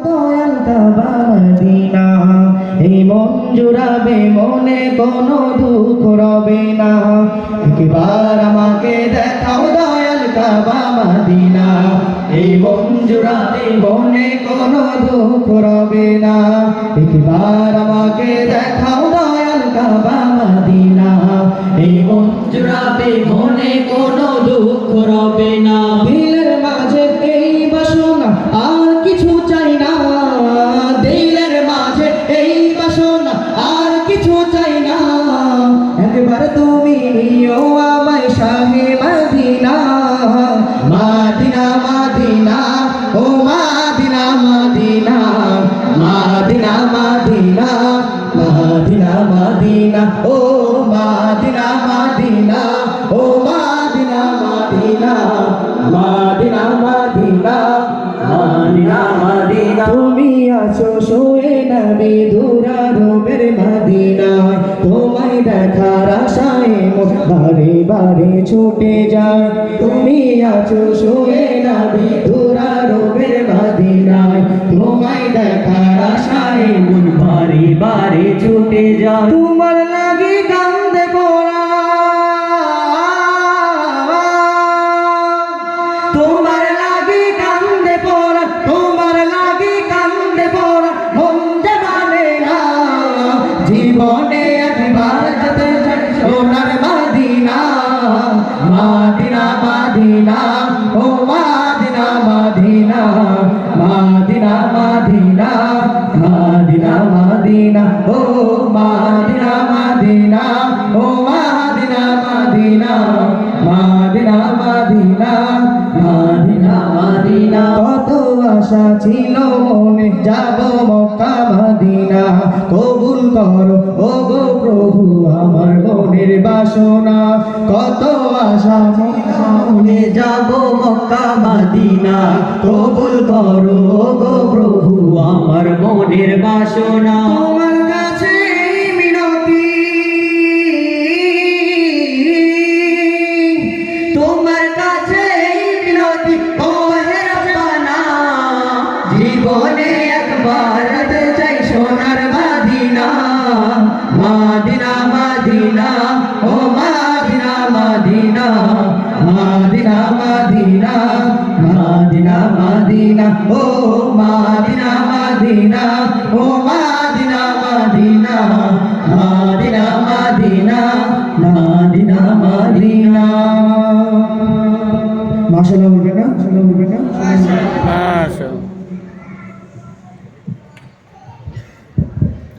দয়াল কাবা Medina, এই মন জুড়াবে মনে কোনো দুঃখ রবে না। একবার আমাকে দেখাও দয়াল কাবা মদিনা, এই মন জুড়াবে মনে কোনো দুঃখ রবে না। একবার আমাকে দেখাও দয়াল কাবা মদিনা, এই মন জুড়াবে মনে কোনো দুঃখ রবে না। দিলের মাঝে এই বাসনা আর কিছু চাই না, দিলের মাঝে এই বাসনা আর কিছু চাই না। একবার তুমি নিও আমায় শাহে মদিনা, মদিনা মদিনা ও মদিনা মদিনা, মদিনা মদিনা, মদিনা মদিনা ও মদিনা মদিনা, ও মদিনা মদিনা, মদিনা মদিনা, মদিনা মদিনা। তুমি আছো শুয়ে নবী দুরারবের মদিনায়, তোমায় দেখার আশায় মন বারে বারে ছুটে যায়। তুমি আছো শুয়ে নবী দুরারবের মদিনায়, তোমায় দেখার আশায় মন বারে বারে ছুটে যায়। তোমার লাগি কান্দে পড়া, তোমার লাগি কান্দে পড়া, তোমার লাগি কান্দে পড়া মন যে মানে না। জীবনে একবার যেতে চাই সোনার মদিনা, মদিনা মদিনা ও মদিনা মদিনা, মদিনা মদিনা, মদিনা মদিনা ও মদিনা মদিনা, ও মদিনা মদিনা, মদিনা মদিনা, মদিনা মদিনা। কত আশা ছিল মনে যাব মক্কা মদিনা, কবুল করো ও গো প্রভু আমার মনের বাসনা। কত আশা মনে যাব মক্কা মদিনা, কবুল করো ও গো প্রভু আমার মনের বাসনা। তোমার কাছে মিনতি, তোমার কাছে মিনতি ও হে রব্বানা, জীবনে একবার যেতে চাই সোনার মদিনা, মদিনা